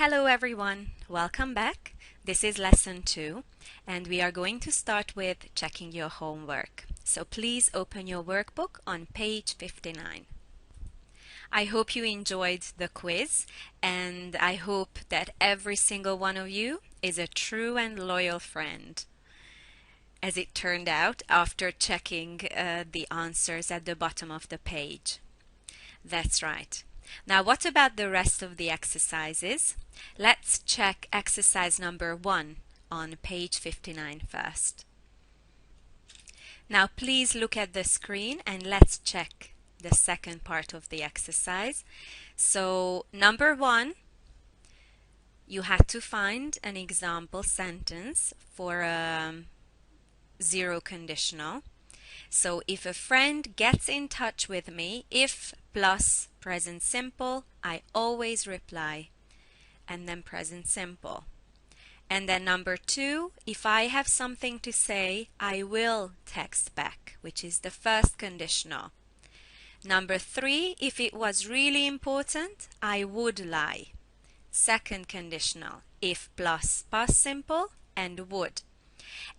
Hello everyone, welcome back. This is lesson 2 and we are going to start with checking your homework. So please open your workbook on page 59. I hope you enjoyed the quiz and I hope that every single one of you is a true and loyal friend. As it turned out after checking the answers at the bottom of the page. That's right. Now what about the rest of the exercises? Let's check exercise number 1 on page 59 first. Now please look at the screen and let's check the second part of the exercise. So number 1, you had to find an example sentence for a zero conditional. So if a friend gets in touch with me, if plus present simple, I always reply, and then present simple. And then number 2, if I have something to say, I will text back, which is the first conditional. Number 3, if it was really important, I would lie. Second conditional, if plus past simple and would.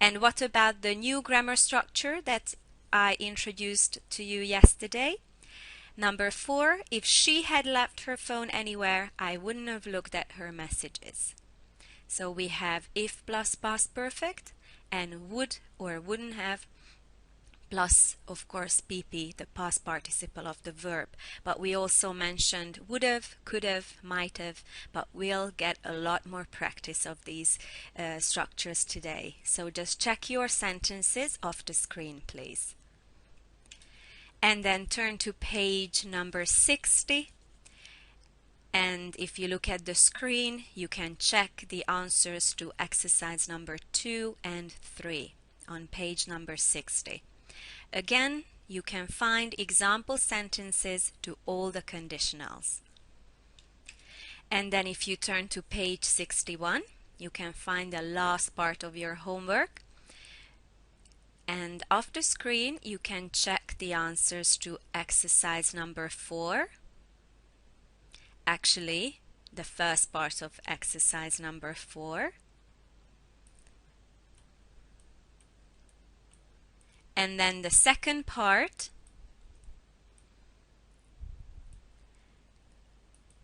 And what about the new grammar structure that I introduced to you yesterday? Number 4, if she had left her phone anywhere, I wouldn't have looked at her messages. So we have if plus past perfect and would or wouldn't have plus, of course, PP, the past participle of the verb. But we also mentioned would have, could have, might have, but we'll get a lot more practice of these structures today. So just check your sentences off the screen, please. And then turn to page number 60. And if you look at the screen, you can check the answers to exercise number 2 and 3 on page number 60. Again, you can find example sentences to all the conditionals. And then if you turn to page 61, you can find the last part of your homework. And off the screen, you can check the answers to exercise number 4. Actually, the first part of exercise number 4. And then the second part,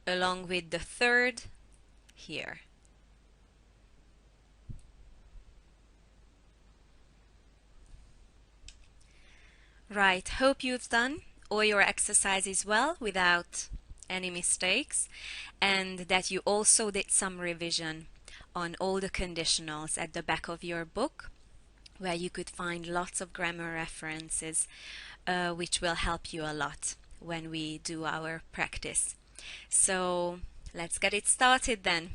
along with the third here. Right, hope you've done all your exercises well without any mistakes, and that you also did some revision on all the conditionals at the back of your book, where you could find lots of grammar references which will help you a lot when we do our practice. So let's get it started then.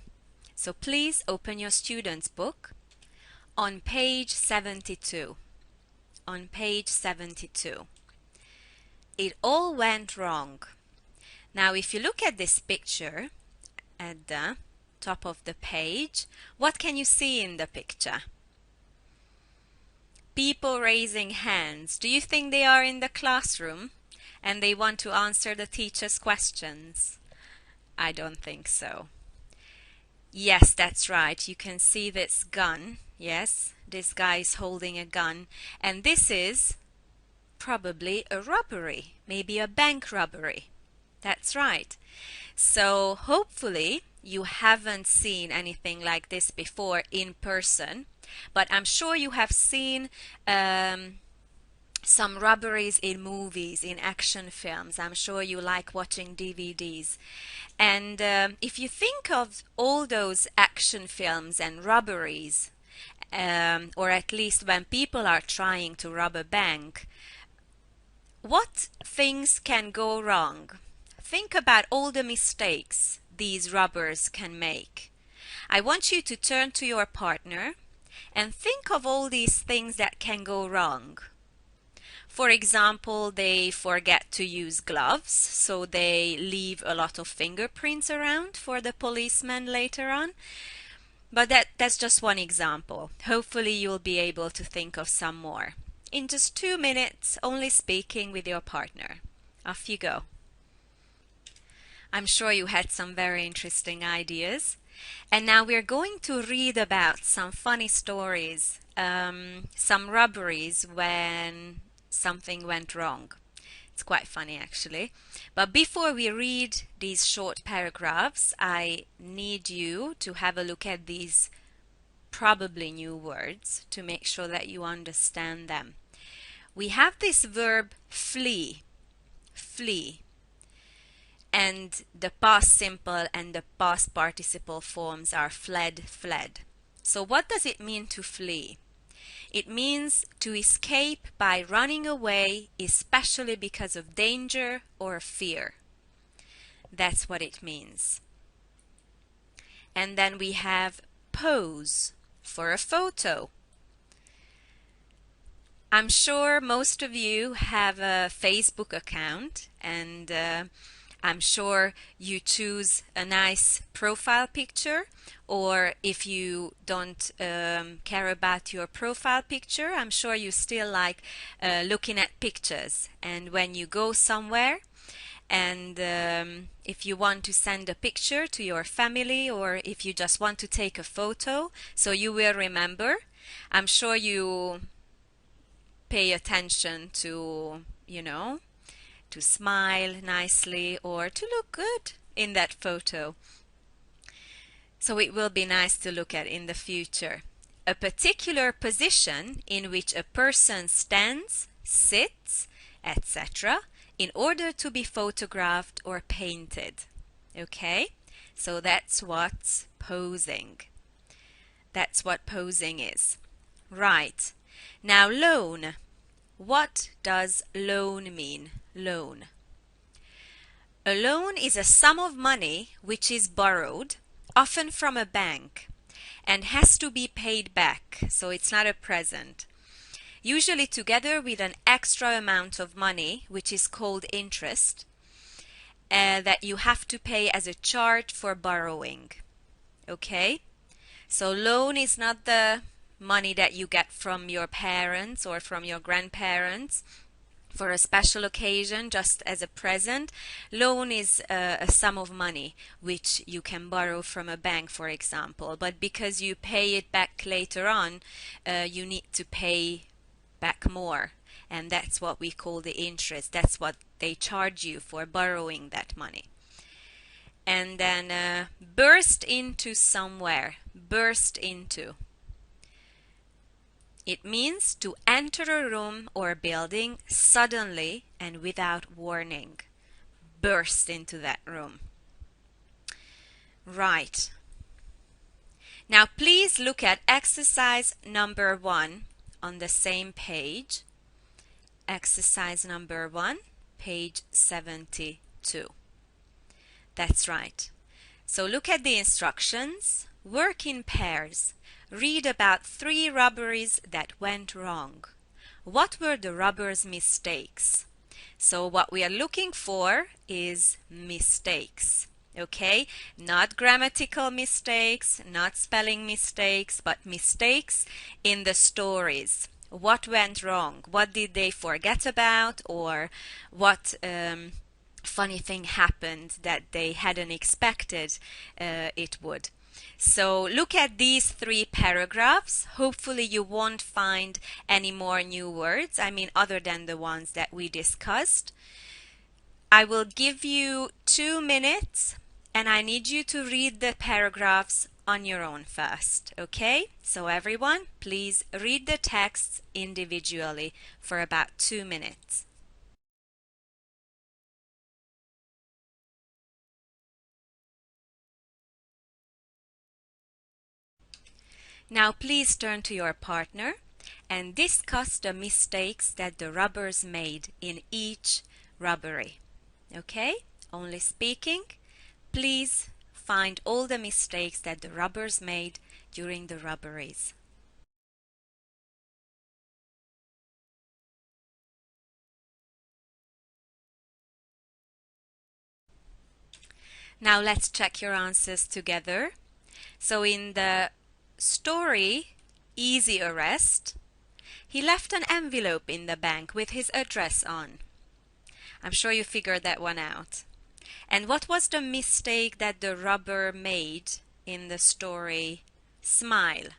So please open your student's book on page 72. On page 72. It all went wrong. Now if you look at this picture at the top of the page, what can you see in the picture? People raising hands. Do you think they are in the classroom and they want to answer the teacher's questions? I don't think so. Yes, that's right. You can see this gun. Yes, this guy is holding a gun. And this is probably a robbery, maybe a bank robbery. That's right. So hopefully you haven't seen anything like this before in person. But I'm sure you have seen some robberies in movies, in action films. I'm sure you like watching DVDs. And if you think of all those action films and robberies, or at least when people are trying to rob a bank, what things can go wrong? Think about all the mistakes these robbers can make. I want you to turn to your partner and think of all these things that can go wrong. For example, they forget to use gloves, so they leave a lot of fingerprints around for the policeman later on. But that's just one example. Hopefully you'll be able to think of some more. In just 2 minutes, only speaking with your partner. Off you go. I'm sure you had some very interesting ideas. And now we're going to read about some funny stories, some robberies when something went wrong. It's quite funny actually. But before we read these short paragraphs, I need you to have a look at these probably new words to make sure that you understand them. We have this verb flee, flee, and the past simple and the past participle forms are fled, fled. So what does it mean to flee? It means to escape by running away, especially because of danger or fear. That's what it means. And then we have pose for a photo. I'm sure most of you have a Facebook account, and I'm sure you choose a nice profile picture, or if you don't care about your profile picture, I'm sure you still like looking at pictures. And when you go somewhere, and if you want to send a picture to your family, or if you just want to take a photo so you will remember, I'm sure you pay attention to, to smile nicely or to look good in that photo. So it will be nice to look at in the future. A particular position in which a person stands, sits, etc., in order to be photographed or painted. Okay? So that's what's posing. That's what posing is. Right. Now loan. What does loan mean? Loan. A loan is a sum of money which is borrowed, often from a bank, and has to be paid back, so it's not a present. Usually together with an extra amount of money, which is called interest, that you have to pay as a charge for borrowing. Okay? So loan is not the money that you get from your parents or from your grandparents for a special occasion, just as a present. Loan is a sum of money which you can borrow from a bank, for example, but because you pay it back later on, you need to pay back more, and that's what we call the interest. That's what they charge you for borrowing that money. And then burst into somewhere. Burst into. It means to enter a room or building suddenly and without warning. Burst into that room. Right. Now please look at exercise number 1 on the same page. Exercise number 1, page 72. That's right. So look at the instructions. Work in pairs. Read about 3 robberies that went wrong. What were the robbers' mistakes? So what we are looking for is mistakes. Okay? Not grammatical mistakes, not spelling mistakes, but mistakes in the stories. What went wrong? What did they forget about? Or what funny thing happened that they hadn't expected it would? So look at these 3 paragraphs. Hopefully you won't find any more new words, other than the ones that we discussed. I will give you 2 minutes and I need you to read the paragraphs on your own first, okay? So everyone, please read the texts individually for about 2 minutes. Now please turn to your partner and discuss the mistakes that the robbers made in each robbery. Okay? Only speaking. Please find all the mistakes that the robbers made during the robberies. Now let's check your answers together. So in the story, Easy Arrest, he left an envelope in the bank with his address on. I'm sure you figured that one out. And what was the mistake that the robber made in the story Smile.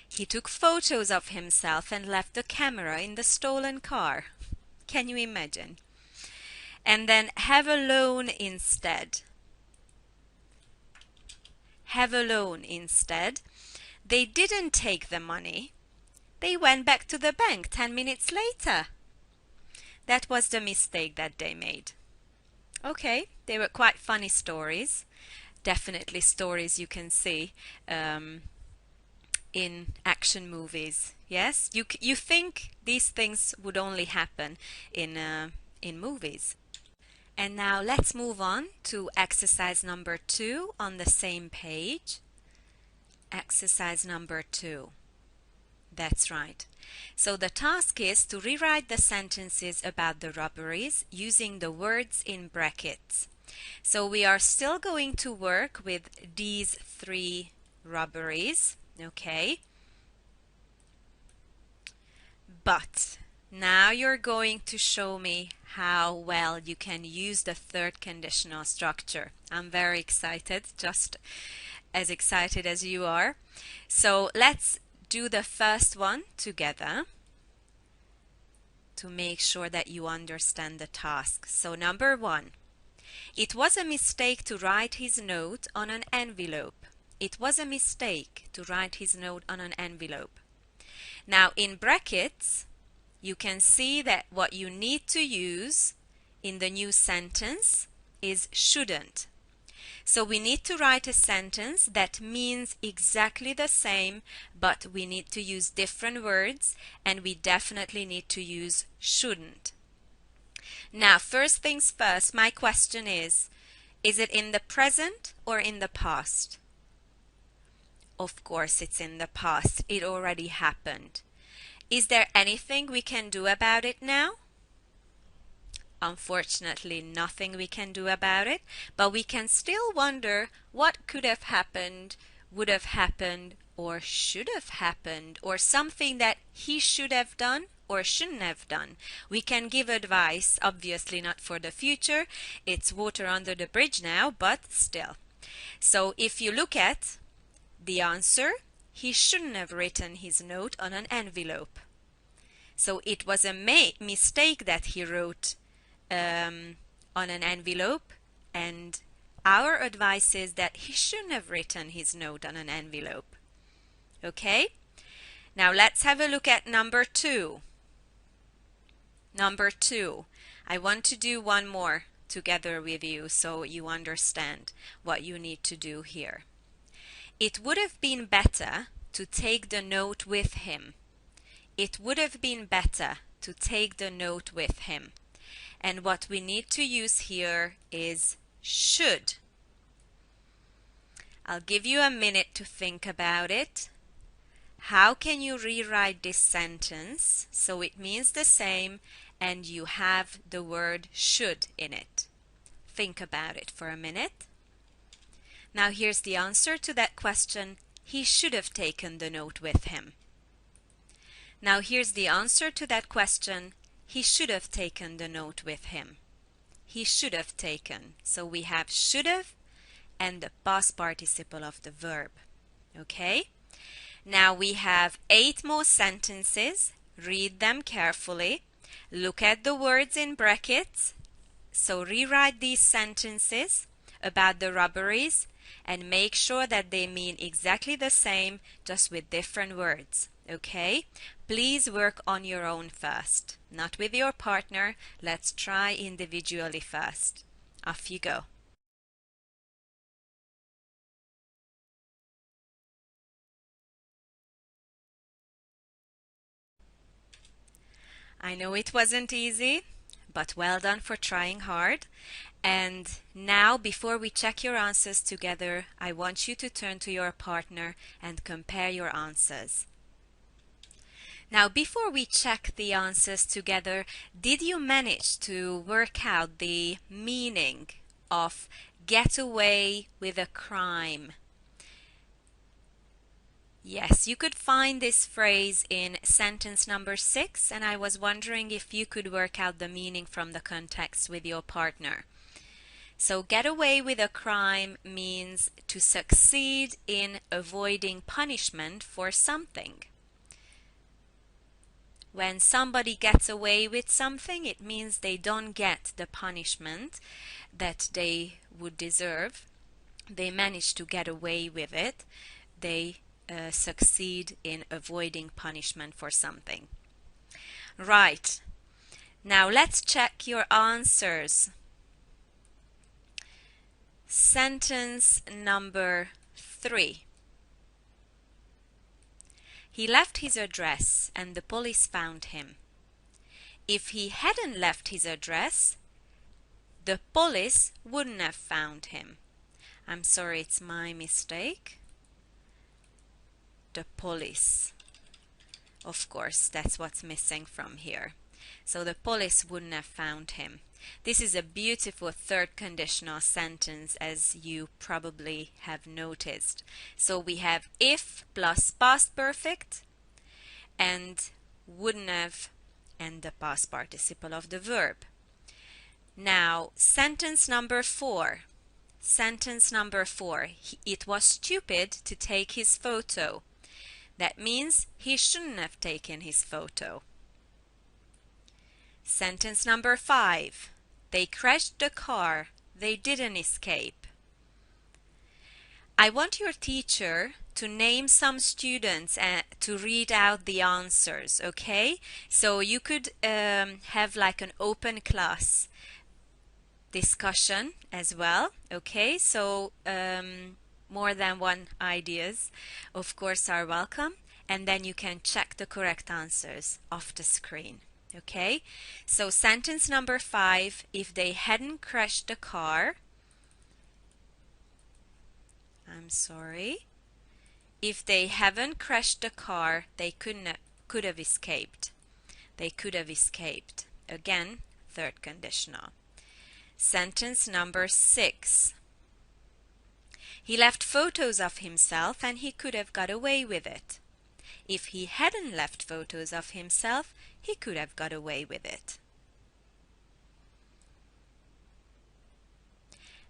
He took photos of himself and left the camera in the stolen car. Can you imagine? And then have a loan instead. Have a loan instead. They didn't take the money. They went back to the bank 10 minutes later. That was the mistake that they made. Okay, they were quite funny stories. Definitely stories you can see in action movies. Yes, you think these things would only happen in movies. And now let's move on to exercise number 2 on the same page. Exercise number 2. That's right. So the task is to rewrite the sentences about the robberies using the words in brackets. So we are still going to work with these 3 robberies, okay? But now you're going to show me how well you can use the third conditional structure. I'm very excited, just as excited as you are. So let's do the first one together to make sure that you understand the task. So number 1, it was a mistake to write his note on an envelope. It was a mistake to write his note on an envelope. Now in brackets, you can see that what you need to use in the new sentence is shouldn't. So we need to write a sentence that means exactly the same, but we need to use different words, and we definitely need to use shouldn't. Now, first things first, my question is it in the present or in the past? Of course it's in the past. It already happened. Is there anything we can do about it now? Unfortunately, nothing we can do about it, but we can still wonder what could have happened, would have happened, or should have happened, or something that he should have done or shouldn't have done. We can give advice, obviously not for the future. It's water under the bridge now, but still. So if you look at the answer, he shouldn't have written his note on an envelope. So it was a mistake that he wrote on an envelope, and our advice is that he shouldn't have written his note on an envelope. Okay? Now let's have a look at number 2. Number 2. I want to do one more together with you so you understand what you need to do here. It would have been better to take the note with him. It would have been better to take the note with him. And what we need to use here is should. I'll give you a minute to think about it. How can you rewrite this sentence so it means the same and you have the word should in it? Think about it for a minute. Now here's the answer to that question. He should have taken the note with him. Now here's the answer to that question. He should have taken the note with him. He should have taken. So we have should have and the past participle of the verb. Okay? Now we have 8 more sentences. Read them carefully. Look at the words in brackets. So rewrite these sentences about the robberies and make sure that they mean exactly the same, just with different words. Okay? Please work on your own first, not with your partner. Let's try individually first. Off you go. I know it wasn't easy, but well done for trying hard. And now, before we check your answers together, I want you to turn to your partner and compare your answers. Now, before we check the answers together, did you manage to work out the meaning of get away with a crime? Yes, you could find this phrase in sentence number 6, and I was wondering if you could work out the meaning from the context with your partner. So get away with a crime means to succeed in avoiding punishment for something. When somebody gets away with something, it means they don't get the punishment that they would deserve. They manage to get away with it. They succeed in avoiding punishment for something. Right. Now let's check your answers. Sentence number 3. He left his address and the police found him. If he hadn't left his address, the police wouldn't have found him. I'm sorry, it's my mistake. The police. Of course, that's what's missing from here. So the police wouldn't have found him. This is a beautiful third conditional sentence, as you probably have noticed. So we have if plus past perfect and wouldn't have and the past participle of the verb. Now, sentence number 4. Sentence number 4. It was stupid to take his photo. That means he shouldn't have taken his photo. Sentence number 5. They crashed the car. They didn't escape. I want your teacher to name some students and to read out the answers, okay? So you could have like an open class discussion as well, okay? So more than one ideas, of course, are welcome. And then you can check the correct answers off the screen. Okay, so sentence number 5, if they hadn't crashed the car, if they haven't crashed the car, they could have escaped. They could have escaped. Again, third conditional. Sentence number 6. He left photos of himself and he could have got away with it. If he hadn't left photos of himself, he could have got away with it.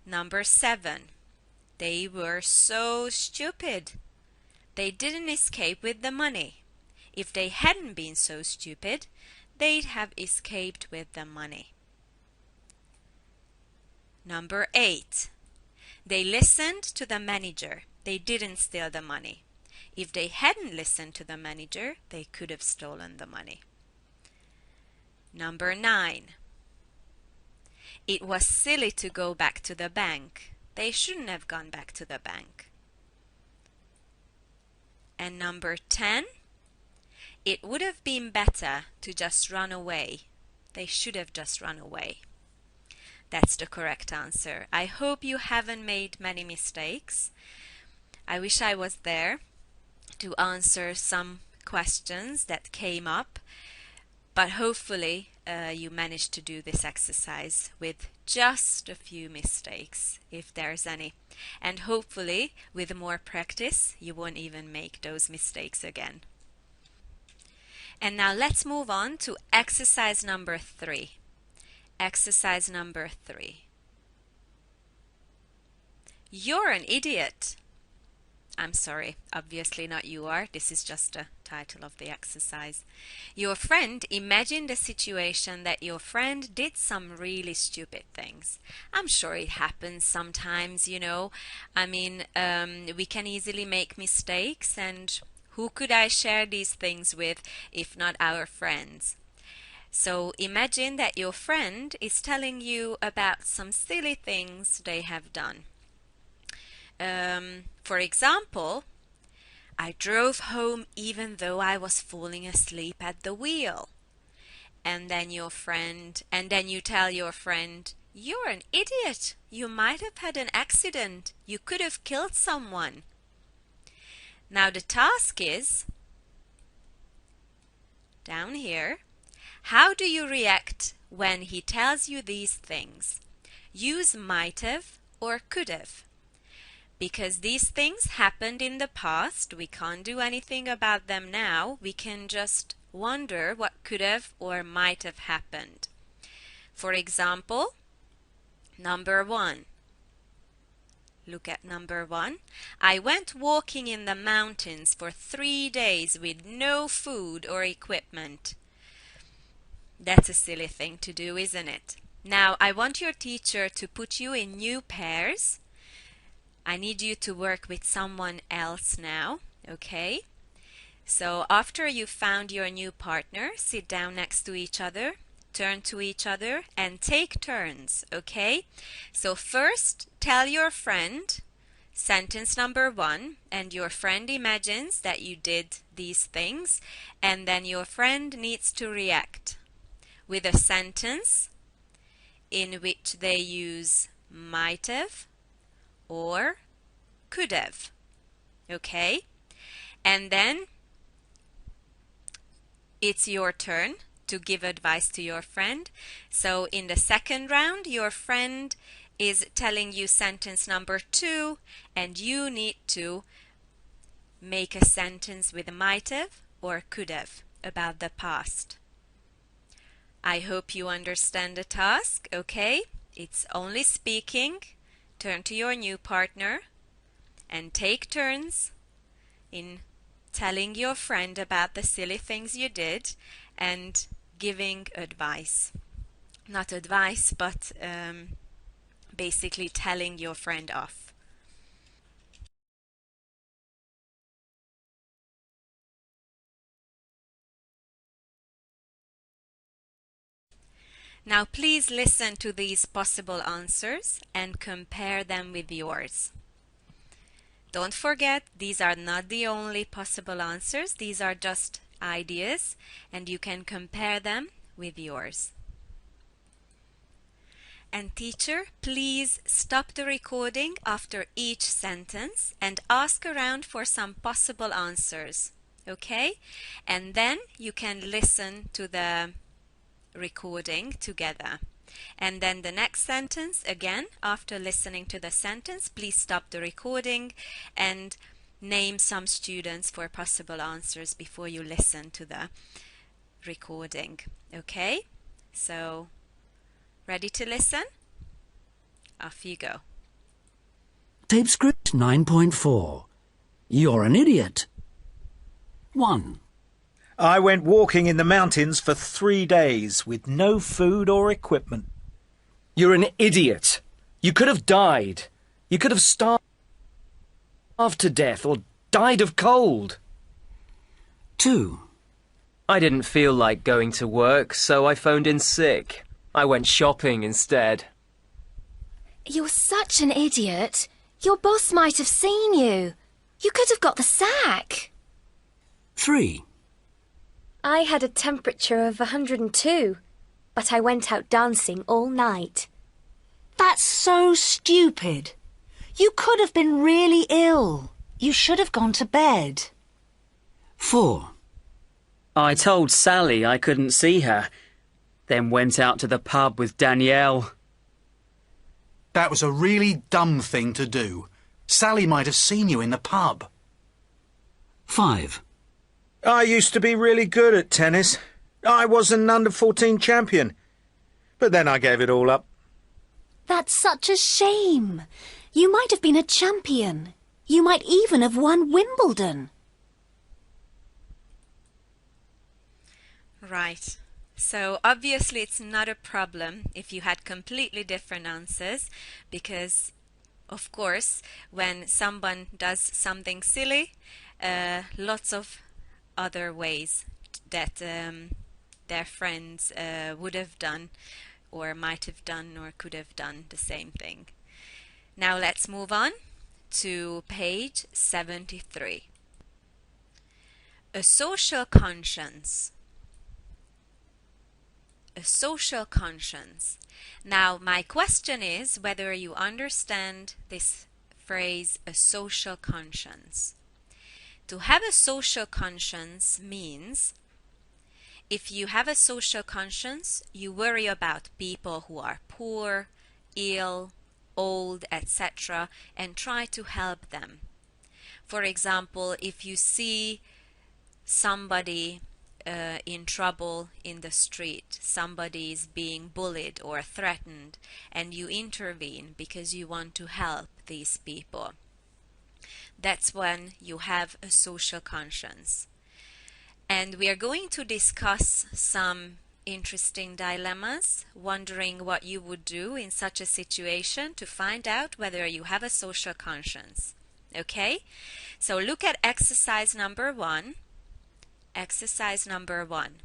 Number 7. They were so stupid. They didn't escape with the money. If they hadn't been so stupid, they'd have escaped with the money. Number 8. They listened to the manager. They didn't steal the money. If they hadn't listened to the manager, they could have stolen the money. Number 9. It was silly to go back to the bank. They shouldn't have gone back to the bank. And number 10. It would have been better to just run away. They should have just run away. That's the correct answer. I hope you haven't made many mistakes. I wish I was there to answer some questions that came up, but hopefully you managed to do this exercise with just a few mistakes, if there's any. And hopefully with more practice you won't even make those mistakes again. And now let's move on to exercise number 3. Exercise number 3. You're an idiot. I'm sorry, obviously not you are. This is just the title of the exercise. Your friend, imagine the situation that your friend did some really stupid things. I'm sure it happens sometimes, you know. I mean, we can easily make mistakes, and who could I share these things with if not our friends? So imagine that your friend is telling you about some silly things they have done. For example, I drove home even though I was falling asleep at the wheel. And then you tell your friend, you're an idiot. You might have had an accident. You could have killed someone. Now the task is, down here, how do you react when he tells you these things? Use might have or could have. Because these things happened in the past, we can't do anything about them now. We can just wonder what could have or might have happened. For example, Number 1. Look at number 1. I went walking in the mountains for 3 days with no food or equipment. That's a silly thing to do, isn't it? Now, I want your teacher to put you in new pairs. I need you to work with someone else now, okay? So after you've found your new partner, sit down next to each other, turn to each other, and take turns, okay? So first, tell your friend sentence number 1, and your friend imagines that you did these things, and then your friend needs to react with a sentence in which they use might have or could have, okay? And then it's your turn to give advice to your friend. So in the second round, your friend is telling you sentence number 2, and you need to make a sentence with might have or could have about the past. I hope you understand the task, okay? It's only speaking. Turn to your new partner and take turns in telling your friend about the silly things you did and giving advice. Not advice, but basically telling your friend off. Now please listen to these possible answers and compare them with yours. Don't forget, these are not the only possible answers. These are just ideas, and you can compare them with yours. And teacher, please stop the recording after each sentence and ask around for some possible answers, okay? And then you can listen to the recording together. And then the next sentence, again, after listening to the sentence, please stop the recording and name some students for possible answers before you listen to the recording. Okay? So, ready to listen? Off you go. Tape script 9.4. You're an idiot. 1. I went walking in the mountains for 3 days with no food or equipment. You're an idiot. You could have died. You could have starved to death or died of cold. 2. I didn't feel like going to work, so I phoned in sick. I went shopping instead. You're such an idiot. Your boss might have seen you. You could have got the sack. 3. I had a temperature of 102, but I went out dancing all night. That's so stupid. You could have been really ill. You should have gone to bed. 4. I told Sally I couldn't see her, then went out to the pub with Danielle. That was a really dumb thing to do. Sally might have seen you in the pub. 5. I used to be really good at tennis. I was an under-14 champion. But then I gave it all up. That's such a shame. You might have been a champion. You might even have won Wimbledon. Right. So obviously it's not a problem if you had completely different answers, because of course when someone does something silly, lots of other ways that their friends would have done or might have done or could have done the same thing. Now let's move on to page 73. A social conscience. A social conscience. Now my question is whether you understand this phrase, a social conscience. To have a social conscience means if you have a social conscience, you worry about people who are poor, ill, old, etc., and try to help them. For example, if you see somebody in trouble in the street, somebody is being bullied or threatened, and you intervene because you want to help these people. That's when you have a social conscience. And we are going to discuss some interesting dilemmas, wondering what you would do in such a situation to find out whether you have a social conscience. Okay? So look at exercise number 1. Exercise number 1.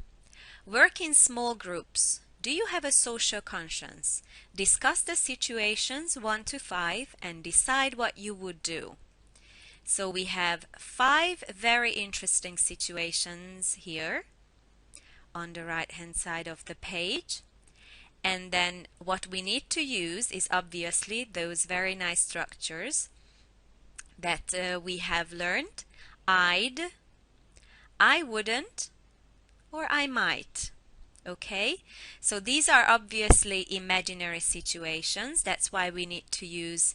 Work in small groups. Do you have a social conscience? Discuss the situations 1 to 5 and decide what you would do. So we have 5 very interesting situations here on the right hand side of the page. And then what we need to use is obviously those very nice structures that we have learned. I'd, I wouldn't, or I might. Okay, so these are obviously imaginary situations. That's why we need to use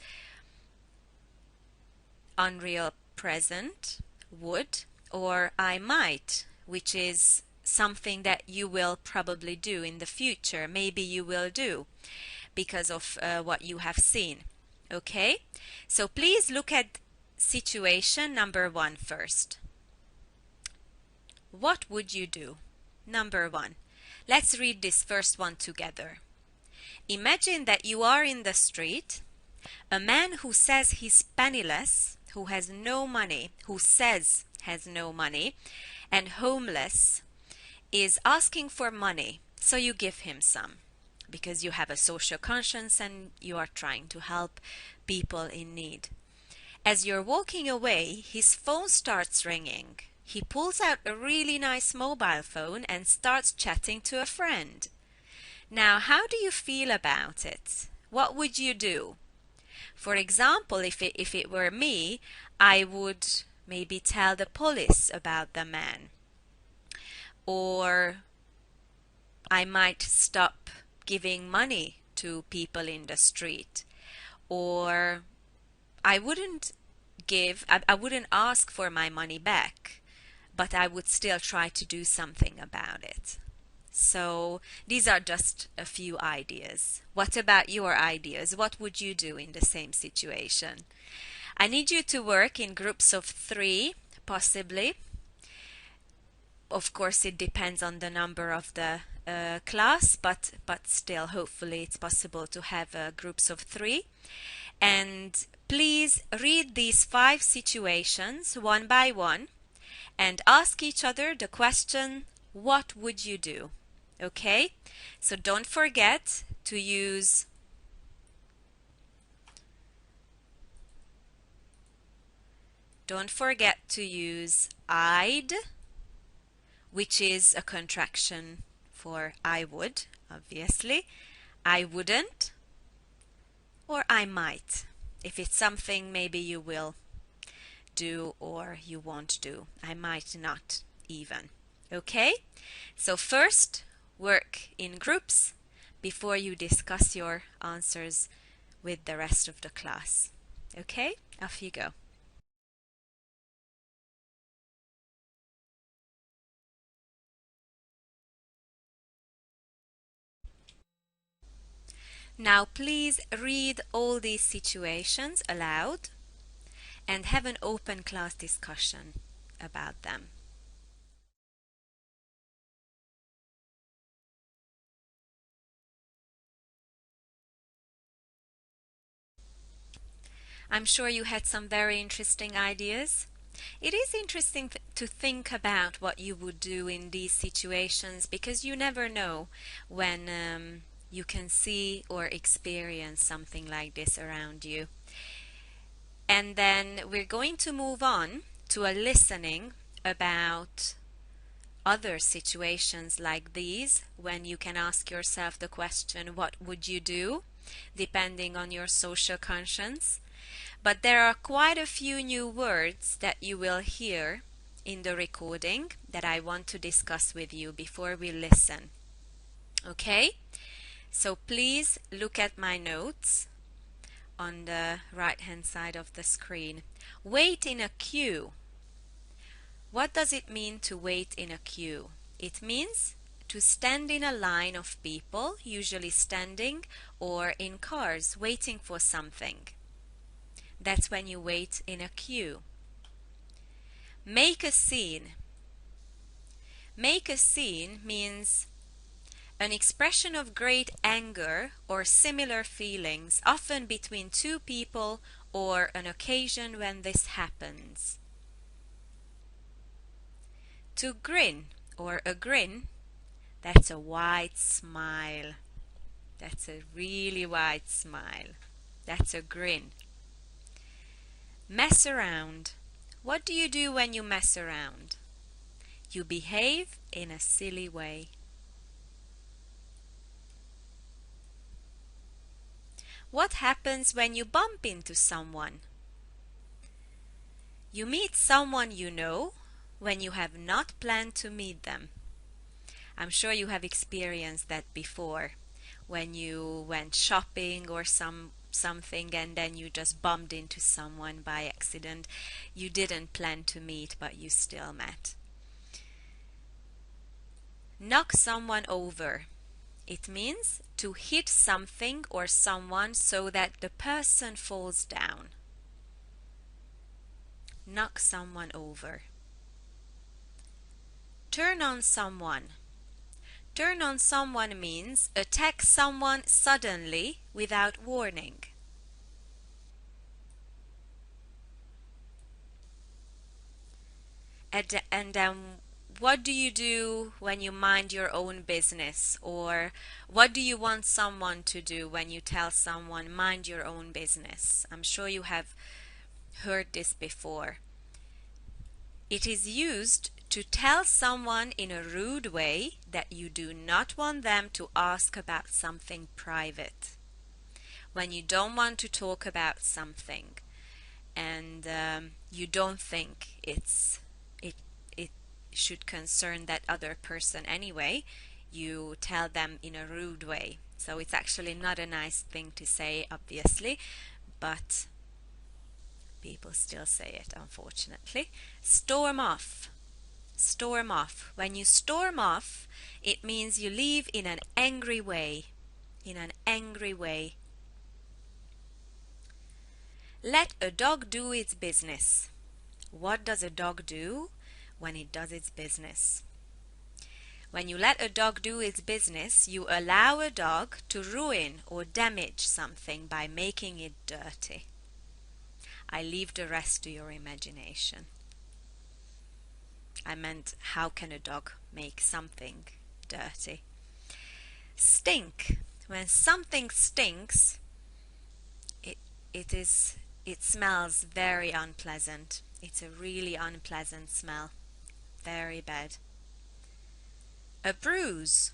unreal present, would, or I might, which is something that you will probably do in the future. Maybe you will do because of what you have seen. Okay, so please look at situation number 1 first. What would you do? Number 1. Let's read this first one together. Imagine that you are in the street. A man who says he's penniless, who has no money, who says has no money, and homeless, is asking for money. So you give him some because you have a social conscience and you are trying to help people in need. As you're walking away, his phone starts ringing. He pulls out a really nice mobile phone and starts chatting to a friend. Now, how do you feel about it? What would you do? For example, if it were me, I would maybe tell the police about the man. Or I might stop giving money to people in the street. Or I wouldn't ask for my money back, but I would still try to do something about it. So these are just a few ideas. What about your ideas? What would you do in the same situation? I need you to work in groups of 3, possibly. Of course, it depends on the number of the class, but still, hopefully, it's possible to have groups of 3. And please read these 5 situations one by one and ask each other the question, what would you do? Okay, so don't forget to use I'd, which is a contraction for I would, obviously. I wouldn't, or I might, if it's something maybe you will do or you won't do. I might not even. Okay, so first work in groups before you discuss your answers with the rest of the class. Okay, off you go. Now please read all these situations aloud and have an open class discussion about them. I'm sure you had some very interesting ideas. It is interesting to think about what you would do in these situations because you never know when you can see or experience something like this around you. And then we're going to move on to a listening about other situations like these when you can ask yourself the question, what would you do, depending on your social conscience. But there are quite a few new words that you will hear in the recording that I want to discuss with you before we listen. Okay? So please look at my notes on the right hand side of the screen. Wait in a queue. What does it mean to wait in a queue? It means to stand in a line of people, usually standing or in cars waiting for something. That's when you wait in a queue. Make a scene. Make a scene means an expression of great anger or similar feelings, often between two people or an occasion when this happens. To grin or a grin, that's a wide smile. That's a really wide smile. That's a grin. Mess around. What do you do when you mess around? You behave in a silly way. What happens when you bump into someone? You meet someone you know when you have not planned to meet them. I'm sure you have experienced that before, when you went shopping or something and then you just bumped into someone by accident. You didn't plan to meet, but you still met. Knock someone over. It means to hit something or someone so that the person falls down. Knock someone over. Turn on someone. Turn on someone means attack someone suddenly without warning. And what do you do when you mind your own business? Or what do you want someone to do when you tell someone mind your own business? I'm sure you have heard this before. It is used to tell someone in a rude way that you do not want them to ask about something private. When you don't want to talk about something and you don't think it should concern that other person anyway, you tell them in a rude way. So it's actually not a nice thing to say, obviously, but people still say it, unfortunately. Storm off. Storm off. When you storm off, it means you leave in an angry way. In an angry way. Let a dog do its business. What does a dog do when it does its business? When you let a dog do its business, you allow a dog to ruin or damage something by making it dirty. I leave the rest to your imagination. I meant, how can a dog make something dirty? Stink. When something stinks, it smells very unpleasant. It's a really unpleasant smell. Very bad. A bruise.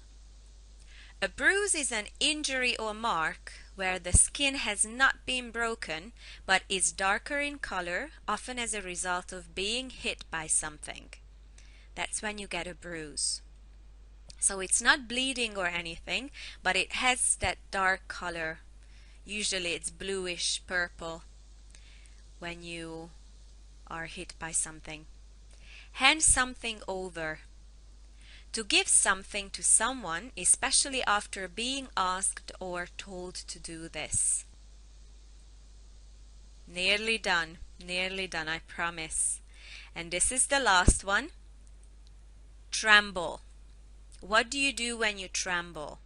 A bruise is an injury or mark where the skin has not been broken but is darker in color, often as a result of being hit by something. That's when you get a bruise. So it's not bleeding or anything, but it has that dark color. Usually it's bluish purple when you are hit by something. Hand something over. To give something to someone, especially after being asked or told to do this. Nearly done, I promise. And this is the last one. Tremble. What do you do when you tremble?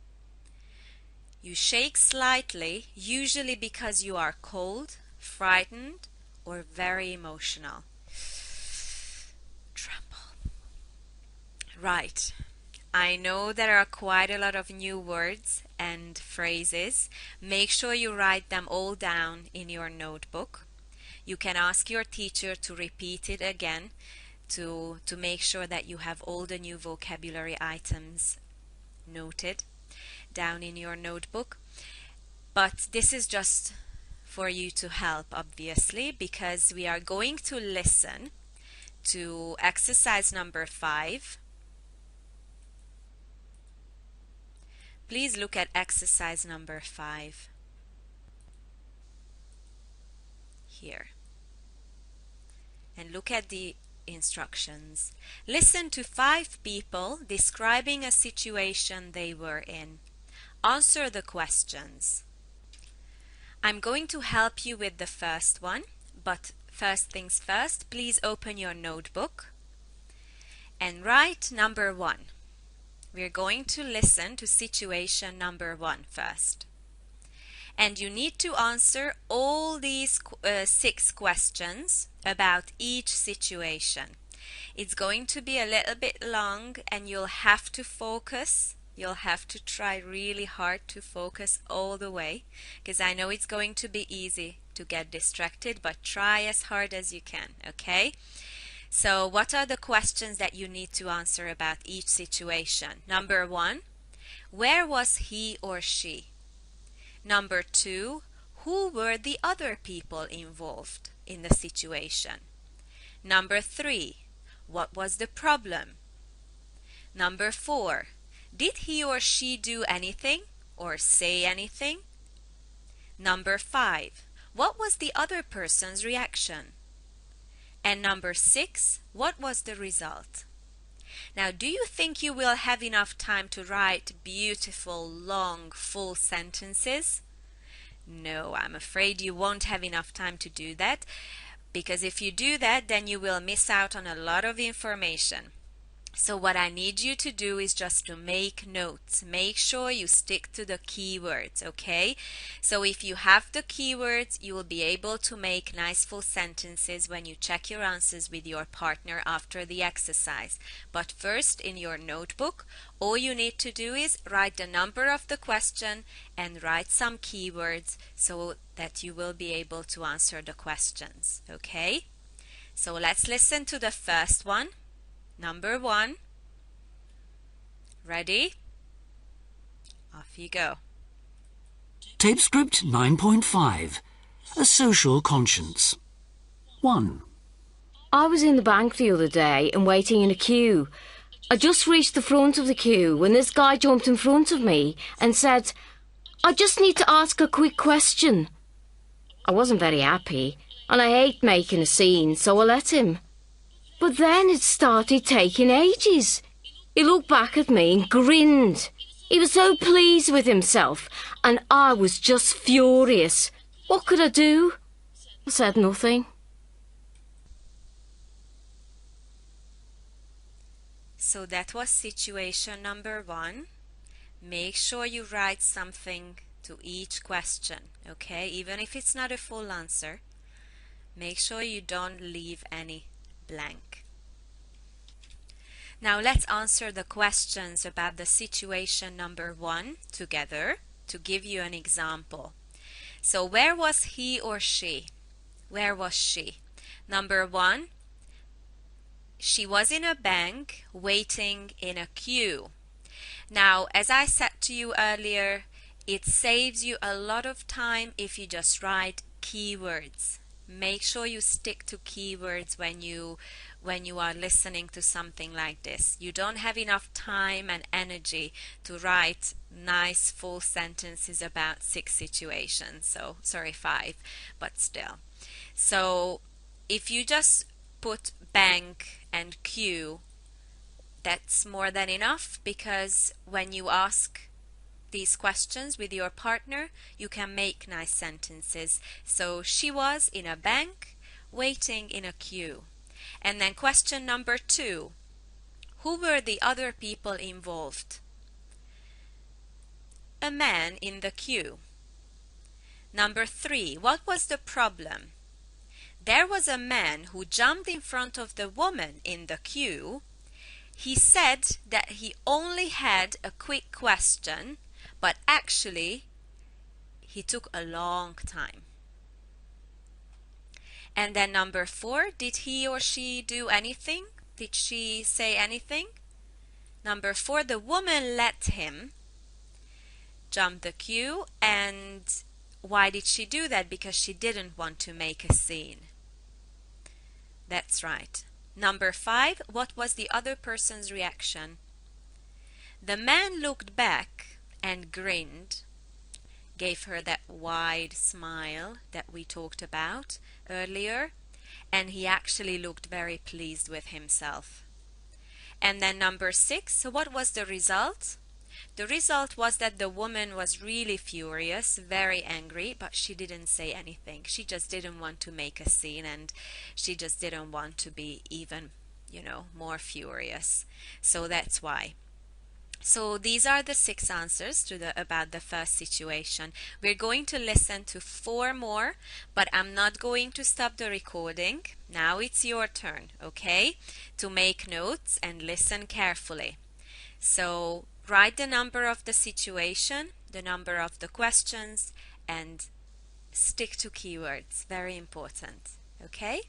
You shake slightly, usually because you are cold, frightened, or very emotional. Tremble. Right. I know there are quite a lot of new words and phrases. Make sure you write them all down in your notebook. You can ask your teacher to repeat it again to make sure that you have all the new vocabulary items noted down in your notebook. But this is just for you to help, obviously, because we are going to listen to exercise number 5. Please look at exercise number 5 here. And look at the instructions. Listen to 5 people describing a situation they were in. Answer the questions. I'm going to help you with the first one, but first things first, please open your notebook and write number 1. We're going to listen to situation number 1 first. And you need to answer all these 6 questions about each situation. It's going to be a little bit long and you'll have to focus. You'll have to try really hard to focus all the way, because I know it's going to be easy to get distracted, but try as hard as you can, okay? So what are the questions that you need to answer about each situation? Number 1, where was he or she? Number 2, who were the other people involved in the situation? Number 3, what was the problem? Number 4, did he or she do anything or say anything? Number 5, what was the other person's reaction? And number 6, what was the result? Now, do you think you will have enough time to write beautiful, long, full sentences? No, I'm afraid you won't have enough time to do that, because if you do that, then you will miss out on a lot of information. So what I need you to do is just to make notes. Make sure you stick to the keywords, okay? So if you have the keywords, you will be able to make nice full sentences when you check your answers with your partner after the exercise. But first, in your notebook, all you need to do is write the number of the question and write some keywords so that you will be able to answer the questions, okay? So let's listen to the first one. Number 1. Ready? Off you go. Tape script 9.5. A social conscience. 1. I was in the bank the other day and waiting in a queue. I just reached the front of the queue when this guy jumped in front of me and said, "I just need to ask a quick question." I wasn't very happy and I hate making a scene, so I let him. But then it started taking ages. He looked back at me and grinned. He was so pleased with himself, and I was just furious. What could I do? I said nothing. So that was situation number 1. Make sure you write something to each question, okay? Even if it's not a full answer, make sure you don't leave any blank. Now let's answer the questions about the situation number 1 together to give you an example. So where was he or she? Where was she? Number 1, she was in a bank waiting in a queue. Now, as I said to you earlier, it saves you a lot of time if you just write keywords. Make sure you stick to keywords when you are listening to something like this. You don't have enough time and energy to write nice full sentences about 6 situations. So, sorry, 5, but still. So, if you just put bank and queue, that's more than enough, because when you ask these questions with your partner, you can make nice sentences. So she was in a bank waiting in a queue. And then question number 2, who were the other people involved? A man in the queue. Number 3, what was the problem? There was a man who jumped in front of the woman in the queue. He said that he only had a quick question, but actually he took a long time. And then number 4, did he or she do anything? Did she say anything? Number 4, the woman let him jump the queue. And why did she do that? Because she didn't want to make a scene. That's right. Number 5, what was the other person's reaction? The man looked back and grinned, gave her that wide smile that we talked about earlier. and he actually looked very pleased with himself. And then number 6, so what was the result? The result was that the woman was really furious, very angry, but she didn't say anything. She just didn't want to make a scene, and she just didn't want to be even, more furious. So that's why. So these are the 6 answers about the first situation. We're going to listen to 4 more, but I'm not going to stop the recording. Now it's your turn, okay? To make notes and listen carefully. So write the number of the situation, the number of the questions, and stick to keywords. Very important, okay?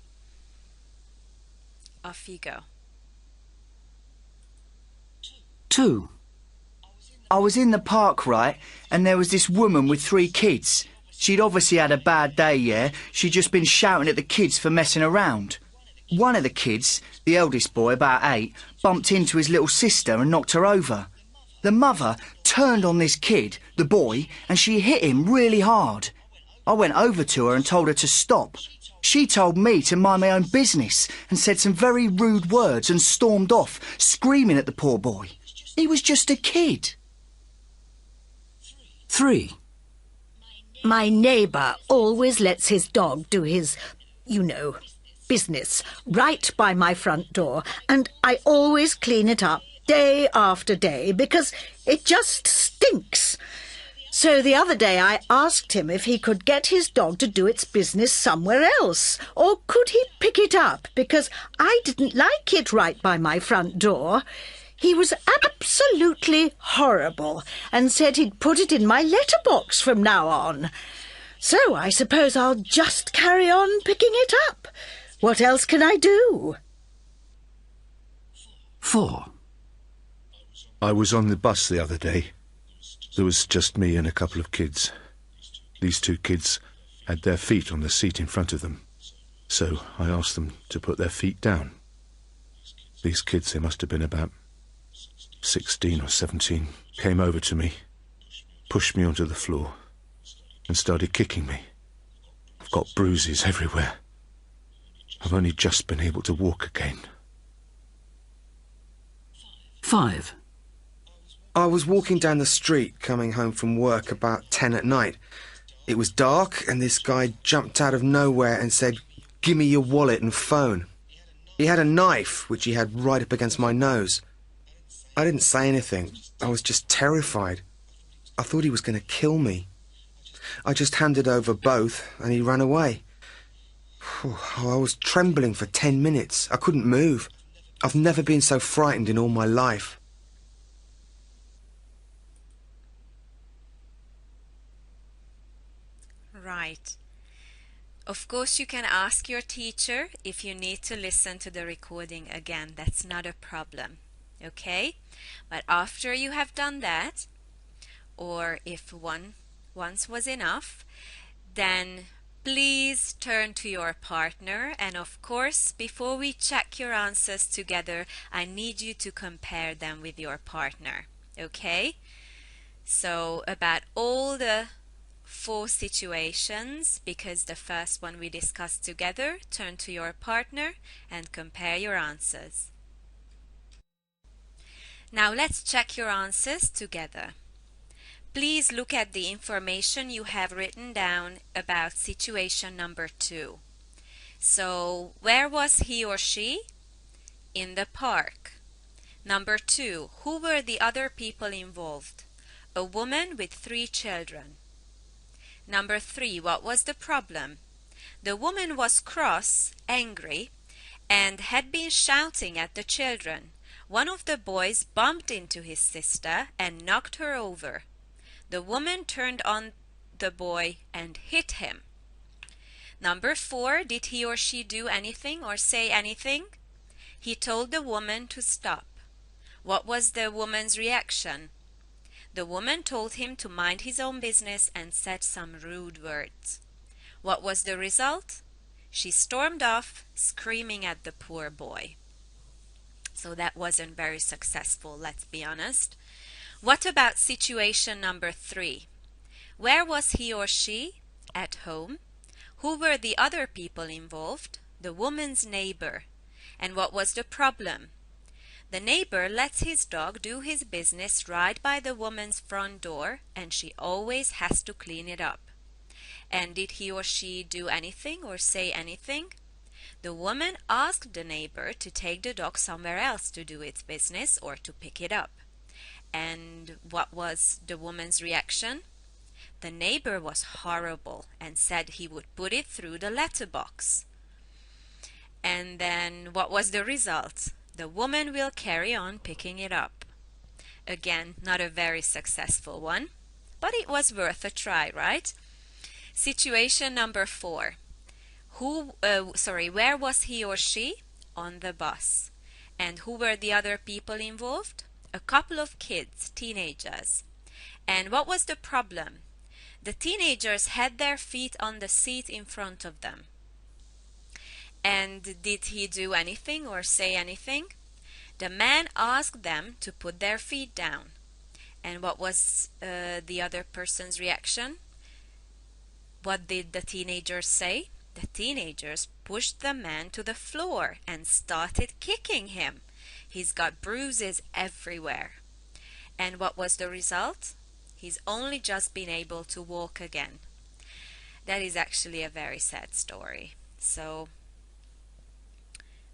Off you go. 2. I was in the park, right, and there was this woman with 3 kids. She'd obviously had a bad day, yeah? She'd just been shouting at the kids for messing around. One of the kids, the eldest boy, about 8, bumped into his little sister and knocked her over. The mother turned on this kid, the boy, and she hit him really hard. I went over to her and told her to stop. She told me to mind my own business and said some very rude words and stormed off, screaming at the poor boy. He was just a kid. 3. My neighbour always lets his dog do his, business right by my front door, and I always clean it up day after day because it just stinks. So the other day I asked him if he could get his dog to do its business somewhere else, or could he pick it up because I didn't like it right by my front door. He was absolutely horrible and said he'd put it in my letterbox from now on. So I suppose I'll just carry on picking it up. What else can I do? 4. I was on the bus the other day. There was just me and a couple of kids. These 2 kids had their feet on the seat in front of them, so I asked them to put their feet down. These kids, they must have been about 16 or 17, came over to me, pushed me onto the floor, and started kicking me. I've got bruises everywhere. I've only just been able to walk again. 5. I was walking down the street coming home from work about 10 at night. It was dark and this guy jumped out of nowhere and said, "Give me your wallet and phone." He had a knife which he had right up against my nose. I didn't say anything. I was just terrified. I thought he was going to kill me. I just handed over both and he ran away. I was trembling for 10 minutes. I couldn't move. I've never been so frightened in all my life. Right. Of course, you can ask your teacher if you need to listen to the recording again. That's not a problem. Okay? But after you have done that, or if once was enough, then please turn to your partner, and of course, before we check your answers together, I need you to compare them with your partner. Okay? So about all the 4 situations, because the first one we discussed together, turn to your partner and compare your answers. Now let's check your answers together. Please look at the information you have written down about situation number 2. So, where was he or she? In the park. Number 2, who were the other people involved? A woman with 3 children. Number 3, what was the problem? The woman was cross, angry, and had been shouting at the children. One of the boys bumped into his sister and knocked her over. The woman turned on the boy and hit him. Number 4, did he or she do anything or say anything? He told the woman to stop. What was the woman's reaction? The woman told him to mind his own business and said some rude words. What was the result? She stormed off, screaming at the poor boy. So that wasn't very successful, let's be honest. What about situation number 3? Where was he or she? At home. Who were the other people involved? the woman's neighbor. And what was the problem? The neighbor lets his dog do his business right by the woman's front door, and she always has to clean it up. And did he or she do anything or say anything? The woman asked the neighbor to take the dog somewhere else to do its business or to pick it up. And what was the woman's reaction? The neighbor was horrible and said he would put it through the letterbox. And then what was the result? The woman will carry on picking it up. Again, not a very successful one, but it was worth a try, right? Situation number 4. Where was he or she? On the bus. And who were the other people involved? A couple of kids, teenagers. And what was the problem? The teenagers had their feet on the seat in front of them. And did he do anything or say anything? The man asked them to put their feet down. And what was the other person's reaction? What did the teenagers say? The teenagers pushed the man to the floor and started kicking him. He's got bruises everywhere. And what was the result? He's only just been able to walk again. That is actually a very sad story. So,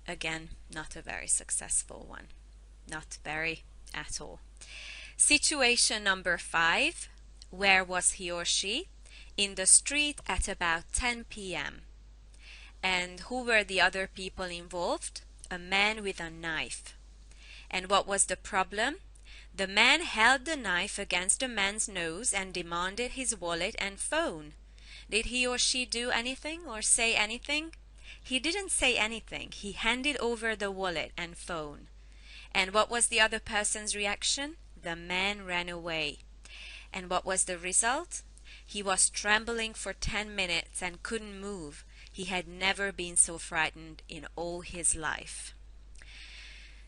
again, not a very successful one. Not very at all. Situation number 5. Where was he or she? In the street at about 10 p.m. And who were the other people involved? A man with a knife. And what was the problem? The man held the knife against the man's nose and demanded his wallet and phone. Did he or she do anything or say anything? He didn't say anything. He handed over the wallet and phone. And what was the other person's reaction? The man ran away. And what was the result? He was trembling for 10 minutes and couldn't move. He had never been so frightened in all his life.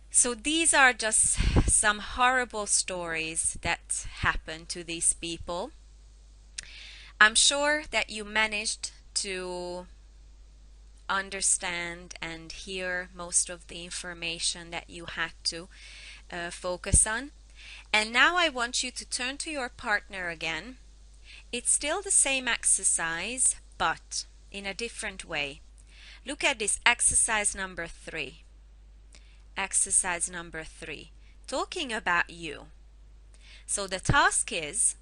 So these are just some horrible stories that happened to these people. I'm sure that you managed to understand and hear most of the information that you had to focus on. And now I want you to turn to your partner again. It's still the same exercise, but in a different way. Look at this exercise number 3. Exercise number 3, talking about you. So the task is,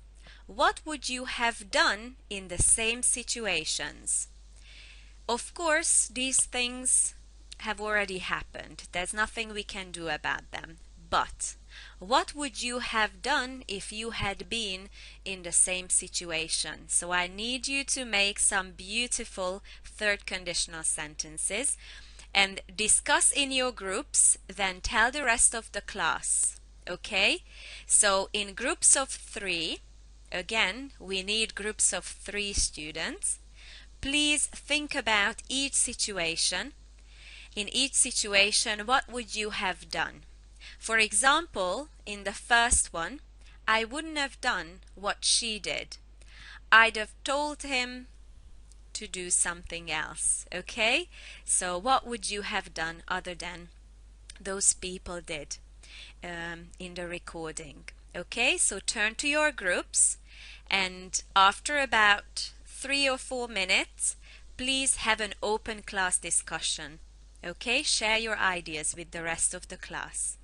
what would you have done in the same situations? Of course, these things have already happened. There's nothing we can do about them. But what would you have done if you had been in the same situation? So I need you to make some beautiful third conditional sentences and discuss in your groups, then tell the rest of the class. Okay? So in groups of 3, again, we need groups of 3 students. Please think about each situation. In each situation, what would you have done? For example, in the first one, I wouldn't have done what she did. I'd have told him to do something else. Okay? So what would you have done other than those people did in the recording? Okay? So turn to your groups, and after about 3 or 4 minutes, please have an open class discussion. Okay? Share your ideas with the rest of the class.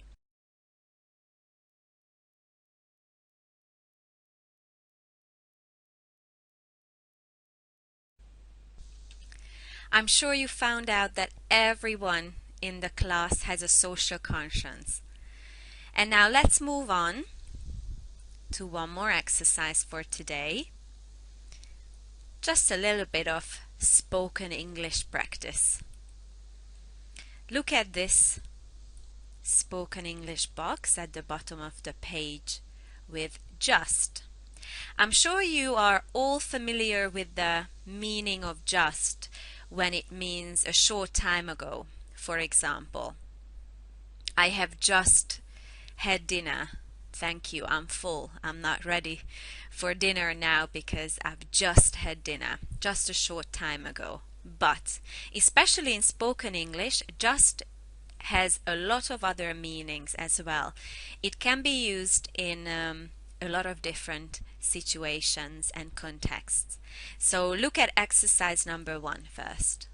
I'm sure you found out that everyone in the class has a social conscience. And now let's move on to one more exercise for today. Just a little bit of spoken English practice. Look at this spoken English box at the bottom of the page with just. I'm sure you are all familiar with the meaning of just when it means a short time ago. For example, I have just had dinner. Thank you, I'm full. I'm not ready for dinner now because I've just had dinner, just a short time ago. But especially in spoken English, just has a lot of other meanings as well. It can be used in a lot of different situations and contexts. So look at exercise number 1 first.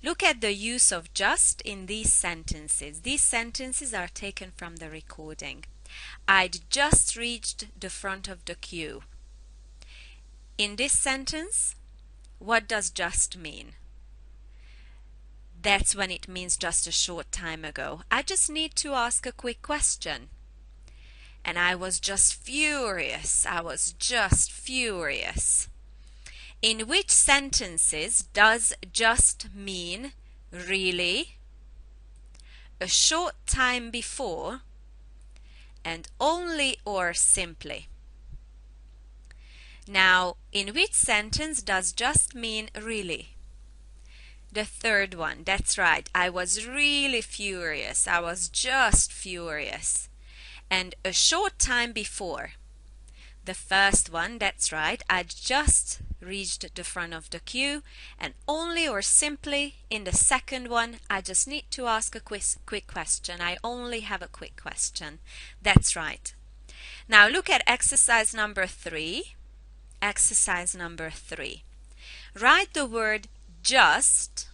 Look at the use of just in these sentences. These sentences are taken from the recording. I'd just reached the front of the queue. In this sentence, what does just mean? That's when it means just a short time ago. I just need to ask a quick question. And I was just furious. I was just furious. In which sentences does just mean really, a short time before, and only or simply? Now, in which sentence does just mean really? The third one, that's right. I was really furious. I was just furious. And a short time before. The first one, that's right. I just reached the front of the queue. And only or simply in the second one, I just need to ask a quick question. I only have a quick question. That's right. Now look at exercise number 3. Exercise number 3. Write the word just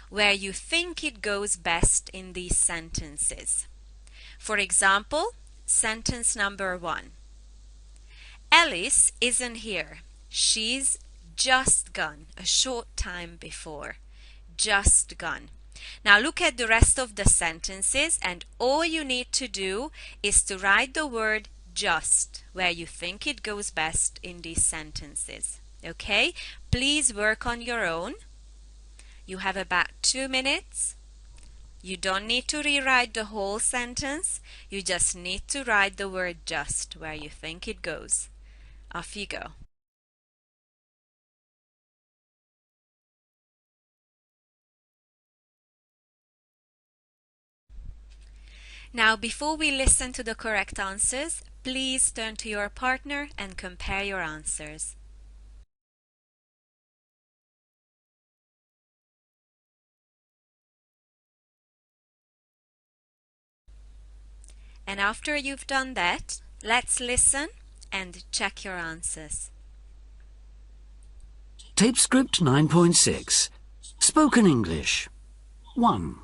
where you think it goes best in these sentences. For example, sentence number 1. Alice isn't here. She's just gone. A short time before. Just gone. Now look at the rest of the sentences, and all you need to do is to write the word just where you think it goes best in these sentences. Okay? Please work on your own. You have about 2 minutes. You don't need to rewrite the whole sentence. You just need to write the word just where you think it goes. Off you go. Now, before we listen to the correct answers, please turn to your partner and compare your answers. And after you've done that, let's listen and check your answers. Tape script 9.6. Spoken English. 1.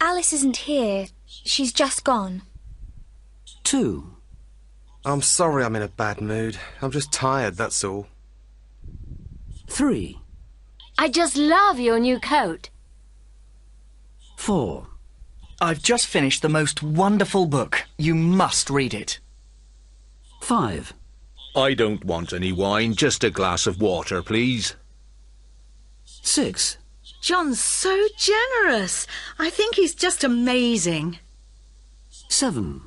Alice isn't here. She's just gone. 2. I'm sorry I'm in a bad mood. I'm just tired, that's all. 3. I just love your new coat. 4. I've just finished the most wonderful book. You must read it. 5. I don't want any wine, just a glass of water, please. 6. John's so generous. I think he's just amazing. 7.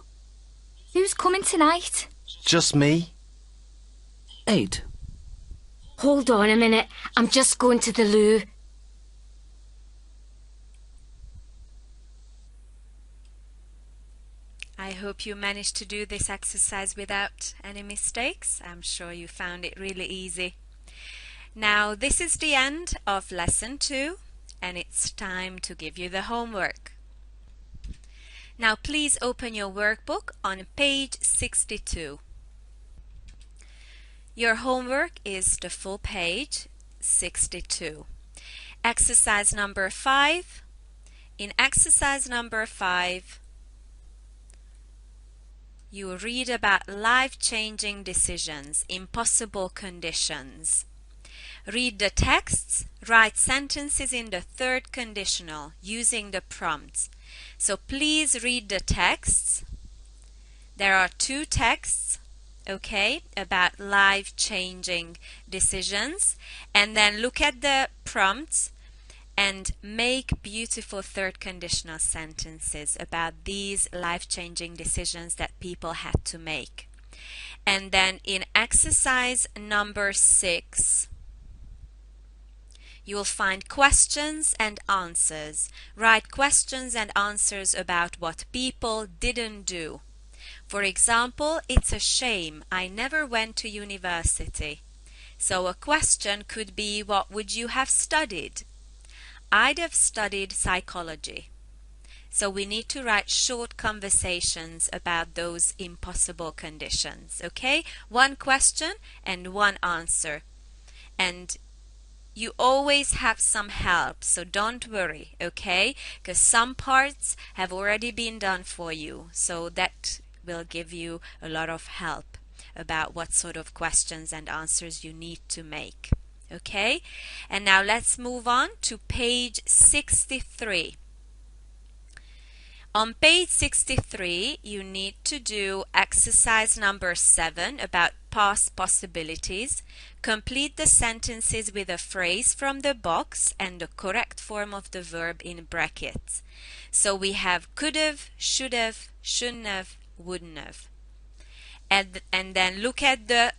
Who's coming tonight? Just me? 8. Hold on a minute. I'm just going to the loo. I hope you managed to do this exercise without any mistakes. I'm sure you found it really easy. Now, this is the end of lesson 2, and it's time to give you the homework. Now, please open your workbook on page 62. Your homework is the full page, 62. Exercise number 5. In exercise number 5, you read about life-changing decisions, impossible conditions. Read the texts, write sentences in the third conditional using the prompts. So please read the texts. There are 2 texts, okay, about life-changing decisions. And then look at the prompts and make beautiful third conditional sentences about these life-changing decisions that people had to make. And then in exercise number 6, you will find questions and answers. Write questions and answers about what people didn't do. For example, it's a shame I never went to university. So a question could be, what would you have studied? I'd have studied psychology. So we need to write short conversations about those impossible conditions, okay? One question and one answer. And you always have some help, so don't worry, okay? Because some parts have already been done for you, so that will give you a lot of help about what sort of questions and answers you need to make, okay? And now let's move on to page 63. On page 63, you need to do exercise number 7 about past possibilities. Complete the sentences with a phrase from the box and the correct form of the verb in brackets. So we have could have, should have, shouldn't have, wouldn't have. And then look at the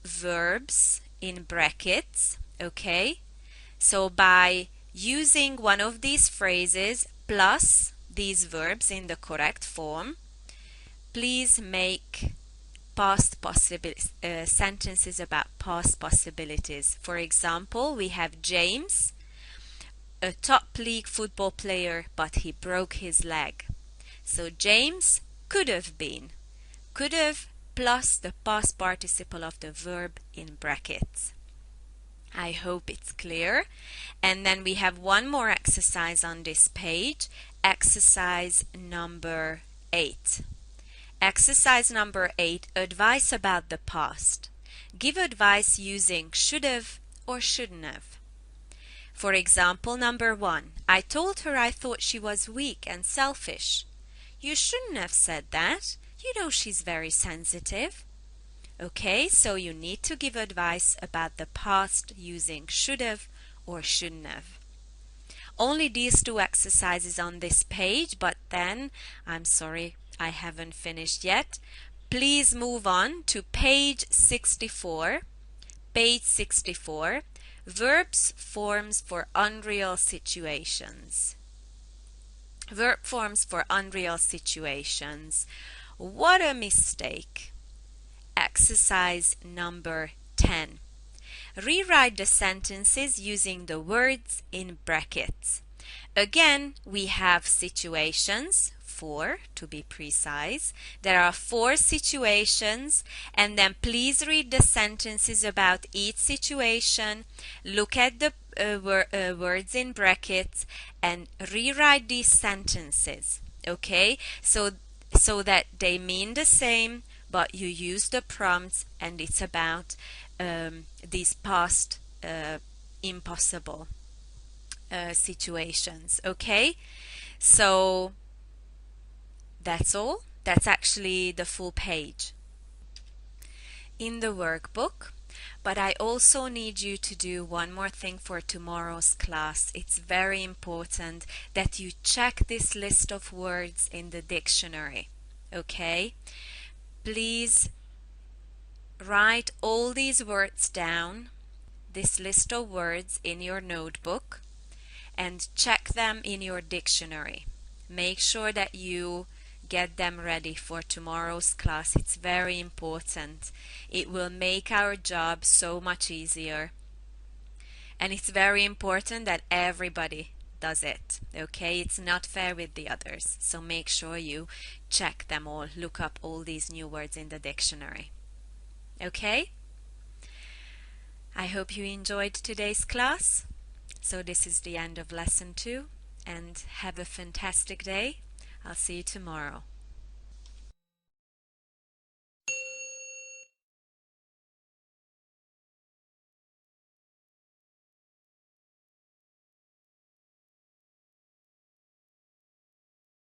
verbs in brackets, okay? So by using one of these phrases plus these verbs in the correct form, please make sentences about past possibilities. For example, we have James, a top league football player, but he broke his leg. So James could have been. Could have plus the past participle of the verb in brackets. I hope it's clear. And then we have one more exercise on this page, exercise number 8. Exercise number 8, advice about the past. Give advice using should have or shouldn't have. For example, number 1, I told her I thought she was weak and selfish. You shouldn't have said that. You know she's very sensitive. Okay, so you need to give advice about the past using should have or shouldn't have. Only these 2 exercises on this page, but then, I'm sorry, I haven't finished yet. Please move on to page 64. Page 64, verbs forms for unreal situations. Verb forms for unreal situations. What a mistake. Exercise number 10. Rewrite the sentences using the words in brackets. Again, we have situations, 4 to be precise. There are 4 situations, and then please read the sentences about each situation, look at the words in brackets, and rewrite these sentences, okay? So that they mean the same, but you use the prompts, and it's about these past impossible situations, okay? So that's all. That's actually the full page in the workbook. But I also need you to do one more thing for tomorrow's class. It's very important that you check this list of words in the dictionary, okay? Please write all these words down, this list of words in your notebook, and check them in your dictionary. Make sure that you get them ready for tomorrow's class. It's very important. It will make our job so much easier. And it's very important that everybody does it, okay? It's not fair with the others. So make sure you check them all, look up all these new words in the dictionary. Okay? I hope you enjoyed today's class. So this is the end of lesson 2, and have a fantastic day. I'll see you tomorrow.